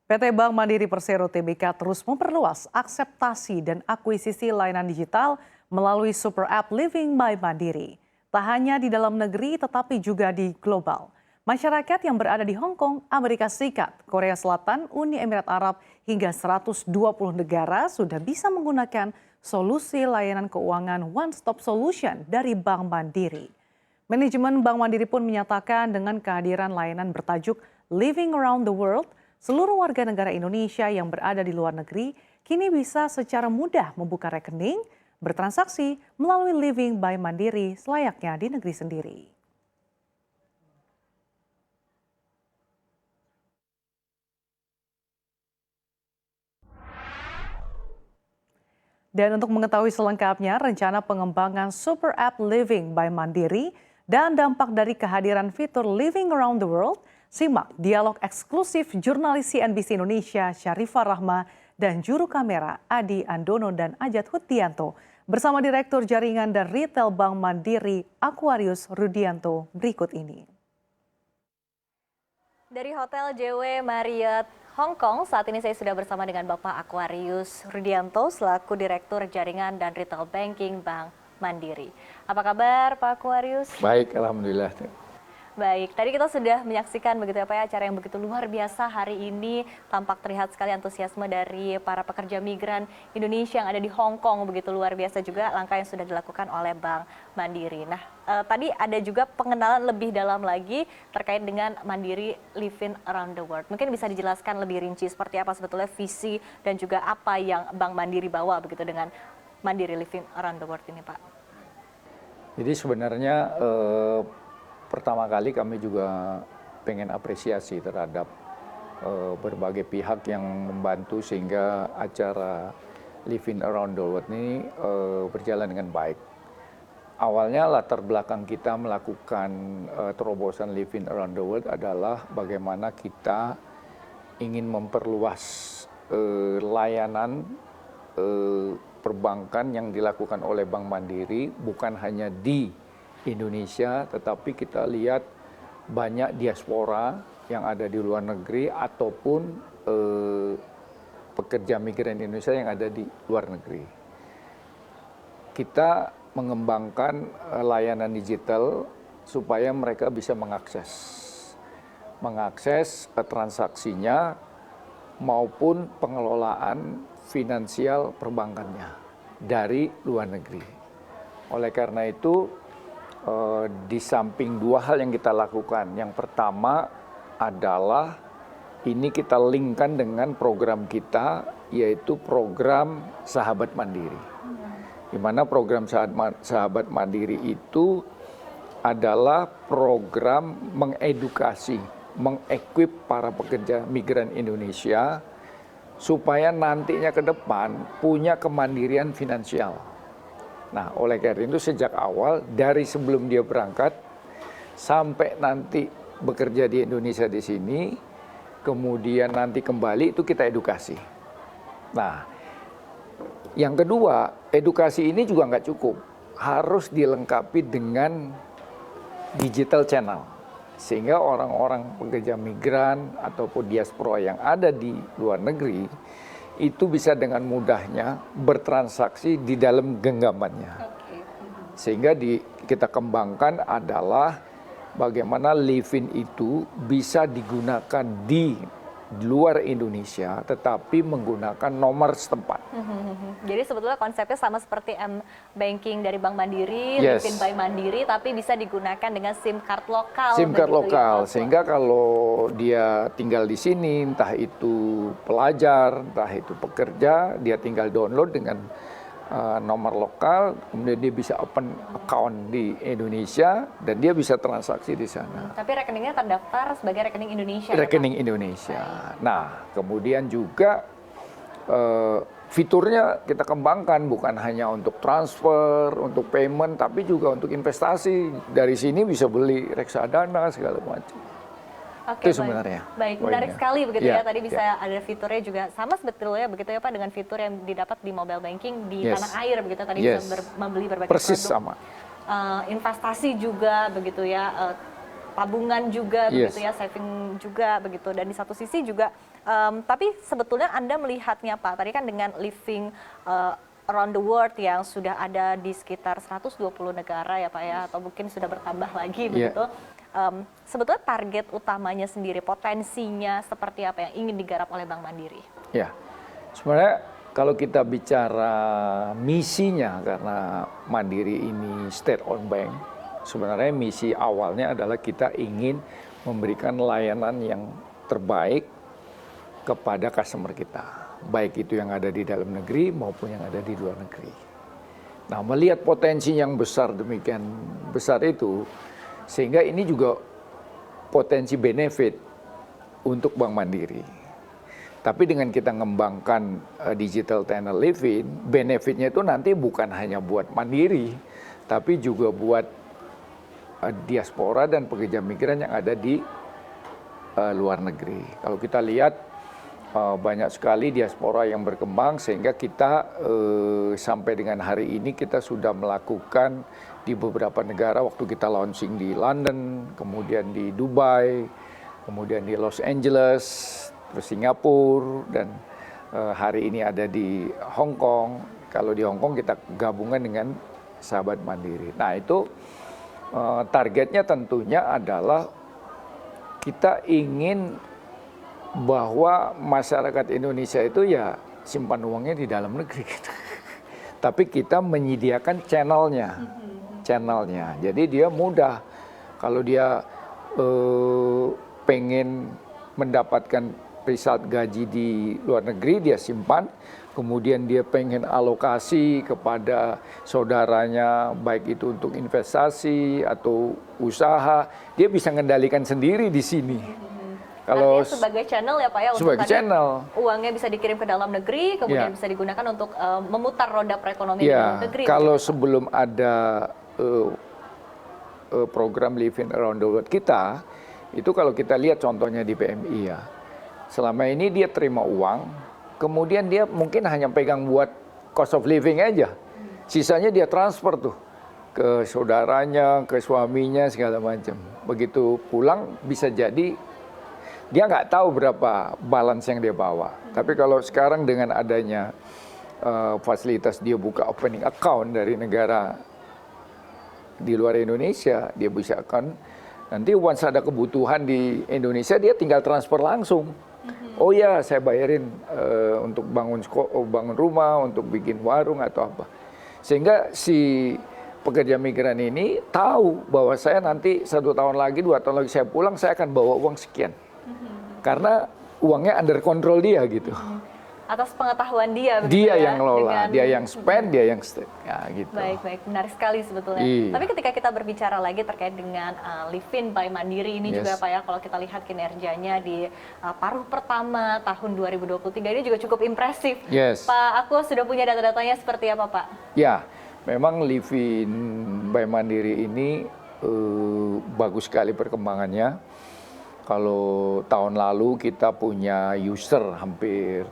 PT Bank Mandiri Persero Tbk terus memperluas akseptasi dan akuisisi layanan digital melalui super app Living by Mandiri. Tak hanya di dalam negeri tetapi juga di global. Masyarakat yang berada di Hong Kong, Amerika Serikat, Korea Selatan, Uni Emirat Arab hingga 120 negara sudah bisa menggunakan solusi layanan keuangan One Stop Solution dari Bank Mandiri. Manajemen Bank Mandiri pun menyatakan dengan kehadiran layanan bertajuk Living Around the World, seluruh warga negara Indonesia yang berada di luar negeri kini bisa secara mudah membuka rekening, bertransaksi melalui Living by Mandiri selayaknya di negeri sendiri. Dan untuk mengetahui selengkapnya rencana pengembangan Super App Living by Mandiri dan dampak dari kehadiran fitur Living Around the World, simak dialog eksklusif jurnalis CNBC Indonesia Syarifah Rahma dan juru kamera Adi Andono dan Ajat Hutianto bersama Direktur Jaringan dan Retail Bank Mandiri Aquarius Rudianto berikut ini. Dari Hotel JW Marriott Hong Kong, saat ini saya sudah bersama dengan Bapak Aquarius Rudianto selaku Direktur Jaringan dan Retail Banking Bank Mandiri. Apa kabar Pak Aquarius? Baik, alhamdulillah. Baik, tadi kita sudah menyaksikan begitu ya Pak ya, acara yang begitu luar biasa hari ini. Tampak terlihat sekali antusiasme dari para pekerja migran Indonesia yang ada di Hong Kong, begitu luar biasa juga langkah yang sudah dilakukan oleh Bank Mandiri. Nah, tadi ada juga pengenalan lebih dalam lagi terkait dengan Mandiri Living Around the World. Mungkin bisa dijelaskan lebih rinci seperti apa sebetulnya visi dan juga apa yang Bank Mandiri bawa begitu dengan Mandiri Living Around the World ini Pak. Jadi sebenarnya pertama kali kami juga pengen apresiasi terhadap berbagai pihak yang membantu sehingga acara Living Around the World ini berjalan dengan baik. Awalnya latar belakang kita melakukan terobosan Living Around the World adalah bagaimana kita ingin memperluas layanan perbankan yang dilakukan oleh Bank Mandiri bukan hanya di Indonesia, tetapi kita lihat banyak diaspora yang ada di luar negeri ataupun pekerja migran Indonesia yang ada di luar negeri. Kita mengembangkan layanan digital supaya mereka bisa mengakses transaksinya maupun pengelolaan finansial perbankannya dari luar negeri. Oleh karena itu, di samping dua hal yang kita lakukan. Yang pertama adalah ini kita linkkan dengan program kita, yaitu program Sahabat Mandiri. Di mana program Sahabat Mandiri itu adalah program mengedukasi, mengequip para pekerja migran Indonesia supaya nantinya ke depan punya kemandirian finansial. Nah, oleh karena itu sejak awal, dari sebelum dia berangkat, sampai nanti bekerja di Indonesia di sini, kemudian nanti kembali itu kita edukasi. Nah, yang kedua, edukasi ini juga nggak cukup. Harus dilengkapi dengan digital channel. Sehingga orang-orang pekerja migran ataupun diaspora yang ada di luar negeri, itu bisa dengan mudahnya bertransaksi di dalam genggamannya. Sehingga kita kembangkan adalah bagaimana Livin itu bisa digunakan di luar Indonesia tetapi menggunakan nomor setempat. Jadi sebetulnya konsepnya sama seperti M-Banking dari Bank Mandiri, Yes. Livin by Mandiri, tapi bisa digunakan dengan SIM card lokal. SIM card lokal, ya, sehingga kalau dia tinggal di sini, entah itu pelajar, entah itu pekerja, dia tinggal download dengan nomor lokal, kemudian dia bisa open account di Indonesia dan dia bisa transaksi di sana. Tapi rekeningnya terdaftar sebagai rekening Indonesia. Rekening Indonesia. Nah, kemudian juga fiturnya kita kembangkan bukan hanya untuk transfer, untuk payment, tapi juga untuk investasi. Dari sini bisa beli reksadana segala macam. Oke, itu sebenarnya. Baik, menarik sekali begitu ya. Tadi bisa ya. ada fiturnya juga sama sebetulnya begitu ya Pak dengan fitur yang didapat di mobile banking di Yes. tanah air begitu tadi Yes. bisa membeli berbagai Persis produk. sama. Investasi juga begitu ya. tabungan juga Yes. begitu ya, saving juga begitu. Dan di satu sisi juga, tapi sebetulnya Anda melihatnya Pak, tadi kan dengan living around the world yang sudah ada di sekitar 120 negara ya Pak ya, atau mungkin sudah bertambah lagi begitu. Sebetulnya target utamanya sendiri, potensinya seperti apa yang ingin digarap oleh Bank Mandiri? Ya, sebenarnya kalau kita bicara misinya, karena Mandiri ini state owned bank, sebenarnya misi awalnya adalah kita ingin memberikan layanan yang terbaik kepada customer kita, baik itu yang ada di dalam negeri maupun yang ada di luar negeri. Nah, melihat potensi yang besar demikian besar itu, sehingga ini juga potensi benefit untuk Bank Mandiri. Tapi dengan kita mengembangkan digital tenant living, benefitnya itu nanti bukan hanya buat Mandiri, tapi juga buat diaspora dan pekerja migran yang ada di luar negeri. Kalau kita lihat banyak sekali diaspora yang berkembang, sehingga kita sampai dengan hari ini kita sudah melakukan di beberapa negara. Waktu kita launching di London, kemudian di Dubai, kemudian di Los Angeles, terus Singapura, dan hari ini ada di Hong Kong. Kalau di Hong Kong kita gabungan dengan Sahabat Mandiri. Nah, itu targetnya tentunya adalah kita ingin bahwa masyarakat Indonesia itu ya simpan uangnya di dalam negeri gitu. Tapi kita menyediakan channelnya. Jadi dia mudah. Kalau dia pengen mendapatkan result gaji di luar negeri, dia simpan. Kemudian dia pengen alokasi kepada saudaranya, baik itu untuk investasi atau usaha, dia bisa mengendalikan sendiri di sini. Kalau sebagai channel ya Pak ya, untuk uangnya bisa dikirim ke dalam negeri, kemudian bisa digunakan untuk memutar roda perekonomian di dalam negeri. Kalau sebelum ada program Living Around the World kita, itu kalau kita lihat contohnya di PMI ya, selama ini dia terima uang, kemudian dia mungkin hanya pegang buat cost of living aja, sisanya dia transfer tuh ke saudaranya, ke suaminya, segala macam. Begitu pulang bisa jadi dia nggak tahu berapa balance yang dia bawa. Tapi kalau sekarang dengan adanya fasilitas dia buka opening account dari negara di luar Indonesia, dia bisa akan nanti once ada kebutuhan di Indonesia dia tinggal transfer langsung. Oh ya, saya bayarin untuk bangun rumah, untuk bikin warung atau apa. Sehingga si pekerja migran ini tahu bahwa saya nanti 1 tahun lagi, 2 tahun lagi saya pulang, saya akan bawa uang sekian. Karena uangnya under control dia gitu. Atas pengetahuan dia. Dia yang ngelola, dia yang spend, dia yang stay. Ya, gitu. Baik, menarik sekali sebetulnya. Tapi ketika kita berbicara lagi terkait dengan Livin by Mandiri ini juga Pak ya, kalau kita lihat kinerjanya di paruh pertama tahun 2023 ini juga cukup impresif. Pak, aku sudah punya data-datanya seperti apa Pak? Ya, memang Livin by Mandiri ini bagus sekali perkembangannya. Kalau tahun lalu kita punya user hampir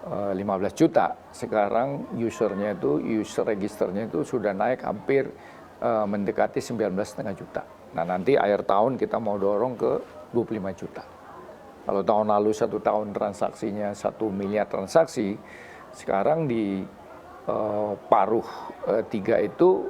15 juta, sekarang user registernya itu sudah naik hampir mendekati 19,5 juta. Nah, nanti akhir tahun kita mau dorong ke 25 juta. Kalau tahun lalu 1 tahun transaksinya 1 miliar transaksi, sekarang di paruh 3 itu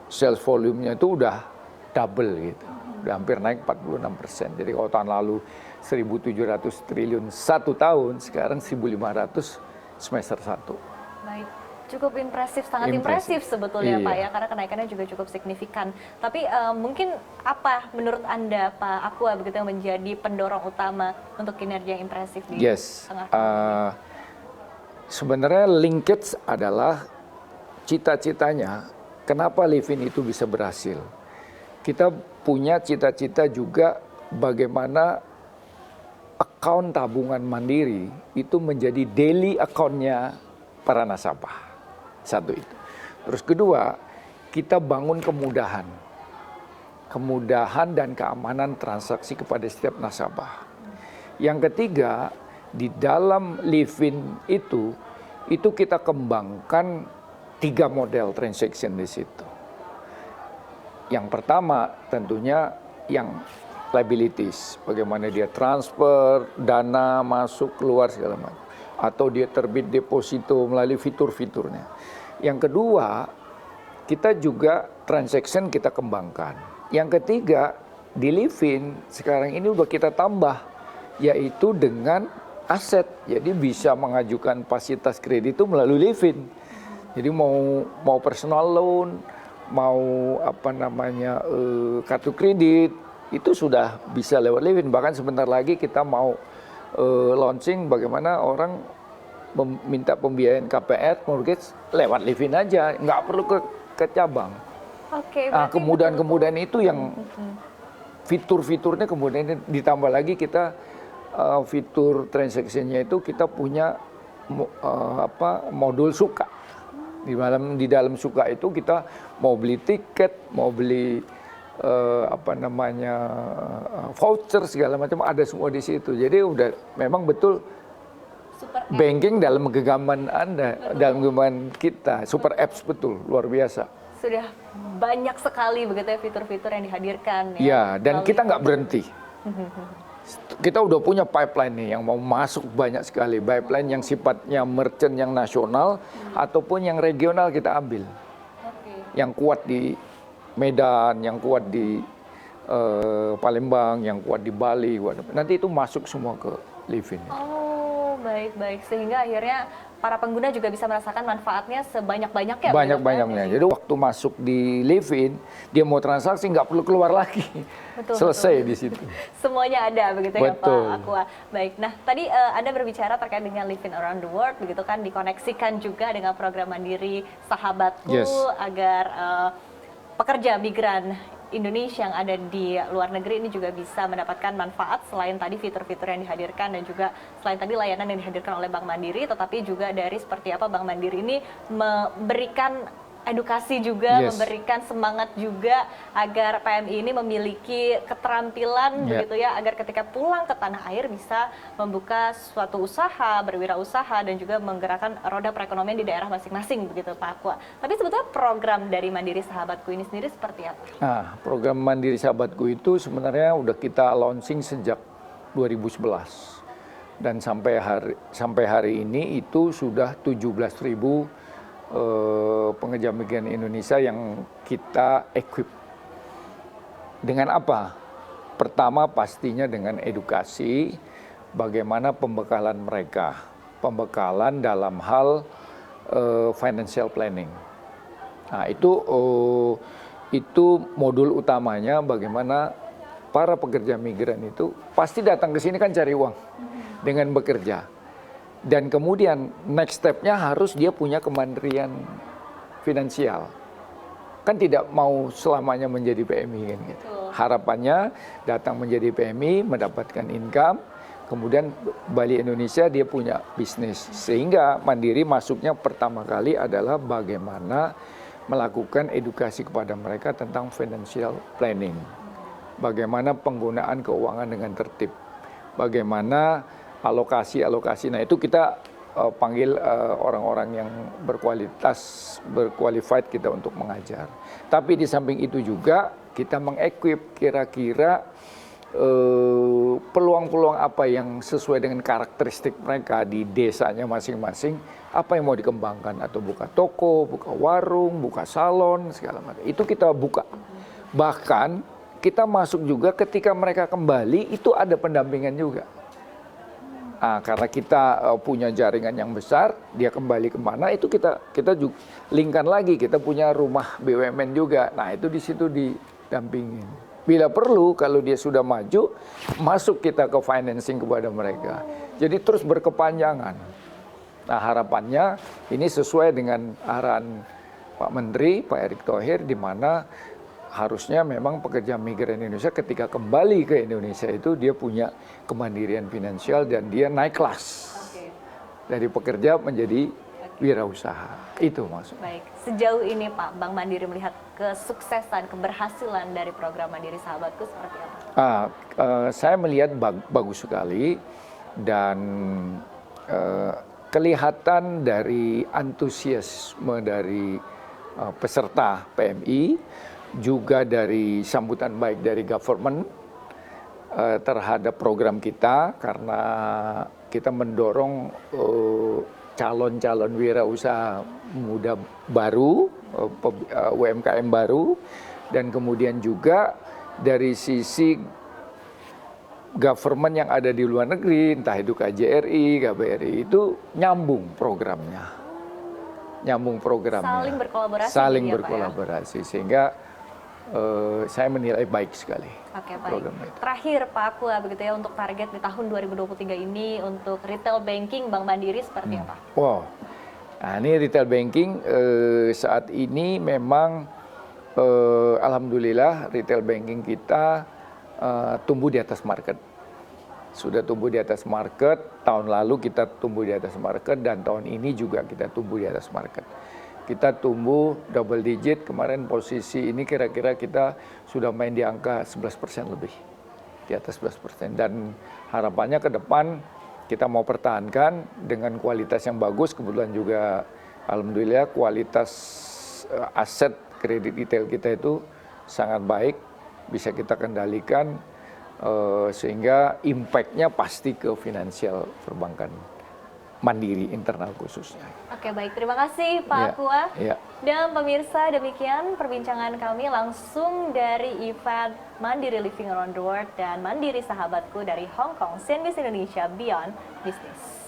sales volume-nya itu udah double gitu. Udah hampir naik 46%. Jadi kalau tahun lalu 1.700 triliun 1 tahun, sekarang 1.500 semester 1. Baik, cukup impresif, sangat impresif sebetulnya Pak ya, karena kenaikannya juga cukup signifikan. Tapi mungkin apa menurut Anda Pak Aqua begitu yang menjadi pendorong utama untuk kinerja yang impresif di tengah tahun? Sebenarnya linkage adalah cita-citanya, kenapa Livin itu bisa berhasil. Kita punya cita-cita juga bagaimana account tabungan mandiri itu menjadi daily account-nya para nasabah. Satu itu. Terus kedua, kita bangun kemudahan dan keamanan transaksi kepada setiap nasabah. Yang ketiga, di dalam Livin itu kita kembangkan 3 model transaction di situ. Yang pertama tentunya yang liabilities, bagaimana dia transfer dana masuk keluar segala macam, atau dia terbit deposito melalui fitur-fiturnya. Yang kedua, kita juga transaction kita kembangkan. Yang ketiga, di Livin sekarang ini udah kita tambah, yaitu dengan aset. Jadi bisa mengajukan fasilitas kredit itu melalui Livin. Jadi mau personal loan, mau kartu kredit, itu sudah bisa lewat Livin. Bahkan sebentar lagi kita mau launching bagaimana orang meminta pembiayaan KPR, mortgage lewat Livin aja, nggak perlu ke cabang. Oke, Nah, kemudahan-kemudahan itu yang fitur-fiturnya kemudian ditambah lagi kita fitur transaksinya itu kita punya modul suka. Di dalam suka itu kita mau beli tiket, mau beli voucher segala macam ada semua di situ. Jadi udah memang betul super banking dalam genggaman Anda, dalam genggaman kita, super apps betul, luar biasa. Sudah banyak sekali begitu ya fitur-fitur yang dihadirkan. Ya, dan kita nggak berhenti. Kita udah punya pipeline nih yang mau masuk banyak sekali. Pipeline yang sifatnya merchant yang nasional ataupun yang regional kita ambil. Yang kuat di Medan, yang kuat di Palembang, yang kuat di Bali. Nanti itu masuk semua ke Livin. Oh, baik-baik. Sehingga akhirnya para pengguna juga bisa merasakan manfaatnya sebanyak-banyaknya. Banyak-banyaknya. Jadi waktu masuk di Livin, dia mau transaksi nggak perlu keluar lagi. Betul, selesai betul. Di situ. Semuanya ada begitu betul. Ya Pak Aqua. Baik. Nah, tadi Anda berbicara terkait dengan Livin Around the World begitu kan, dikoneksikan juga dengan program Mandiri Sahabatku. Yes. Agar pekerja migran Indonesia yang ada di luar negeri ini juga bisa mendapatkan manfaat selain tadi fitur-fitur yang dihadirkan dan juga selain tadi layanan yang dihadirkan oleh Bank Mandiri, tetapi juga dari seperti apa Bank Mandiri ini memberikan edukasi juga, memberikan semangat juga agar PMI ini memiliki keterampilan begitu ya, agar ketika pulang ke tanah air bisa membuka suatu usaha, berwirausaha dan juga menggerakkan roda perekonomian di daerah masing-masing begitu Pak Aqua. Tapi sebetulnya program dari Mandiri Sahabatku ini sendiri seperti apa? Nah, program Mandiri Sahabatku itu sebenarnya udah kita launching sejak 2011 dan sampai hari ini itu sudah 17.000 pengejar migran Indonesia yang kita equip. Dengan apa? Pertama pastinya dengan edukasi, bagaimana pembekalan mereka, pembekalan dalam hal financial planning. Nah itu modul utamanya, bagaimana para pekerja migran itu pasti datang ke sini kan cari uang dengan bekerja. Dan kemudian next step-nya harus dia punya kemandirian finansial. Kan tidak mau selamanya menjadi PMI kan gitu. Harapannya datang menjadi PMI, mendapatkan income, kemudian balik Indonesia dia punya bisnis. Sehingga Mandiri masuknya pertama kali adalah bagaimana melakukan edukasi kepada mereka tentang financial planning. Bagaimana penggunaan keuangan dengan tertib. Bagaimana alokasi. Nah itu kita panggil orang-orang yang berqualified kita untuk mengajar. Tapi di samping itu juga kita mengequip kira-kira peluang-peluang apa yang sesuai dengan karakteristik mereka di desanya masing-masing, apa yang mau dikembangkan, atau buka toko, buka warung, buka salon, segala macam. Itu kita buka. Bahkan kita masuk juga ketika mereka kembali itu ada pendampingan juga. Karena kita punya jaringan yang besar, dia kembali kemana itu kita juga linkkan lagi, kita punya rumah BUMN juga. Nah itu di situ didampingin. Bila perlu kalau dia sudah maju, masuk kita ke financing kepada mereka. Jadi terus berkepanjangan. Nah harapannya ini sesuai dengan arahan Pak Menteri, Pak Erick Thohir, di mana harusnya memang pekerja migran Indonesia ketika kembali ke Indonesia itu dia punya kemandirian finansial dan dia naik kelas. Dari pekerja menjadi wirausaha. Itu maksudnya. Baik, sejauh ini Pak, Bank Mandiri melihat kesuksesan, keberhasilan dari program Mandiri Sahabatku seperti apa? Saya melihat bagus sekali dan kelihatan dari antusiasme dari peserta PMI, juga dari sambutan baik dari government, terhadap program kita karena kita mendorong calon-calon wirausaha muda baru, UMKM baru, dan kemudian juga dari sisi government yang ada di luar negeri, entah itu KJRI, KBRI, itu nyambung programnya. Saling berkolaborasi. Saling gitu ya, berkolaborasi, sehingga saya menilai baik sekali. Oke, baik. Program itu. Terakhir Pak Aqua, begitu ya, untuk target di tahun 2023 ini untuk retail banking Bank Mandiri seperti apa? Wow, nah ini retail banking saat ini memang alhamdulillah retail banking kita tumbuh di atas market. Sudah tumbuh di atas market, tahun lalu kita tumbuh di atas market, dan tahun ini juga kita tumbuh di atas market. Kita tumbuh double digit, kemarin posisi ini kira-kira kita sudah main di angka 11% lebih, di atas 11%. Dan harapannya ke depan kita mau pertahankan dengan kualitas yang bagus, kebetulan juga alhamdulillah kualitas aset kredit retail kita itu sangat baik, bisa kita kendalikan, sehingga impact-nya pasti ke finansial perbankan Mandiri internal khususnya. Oke, baik. Terima kasih Pak Aqua. Dan pemirsa, demikian perbincangan kami langsung dari event Mandiri Living Around the World dan Mandiri Sahabatku dari Hong Kong, CNBC Indonesia Beyond Business.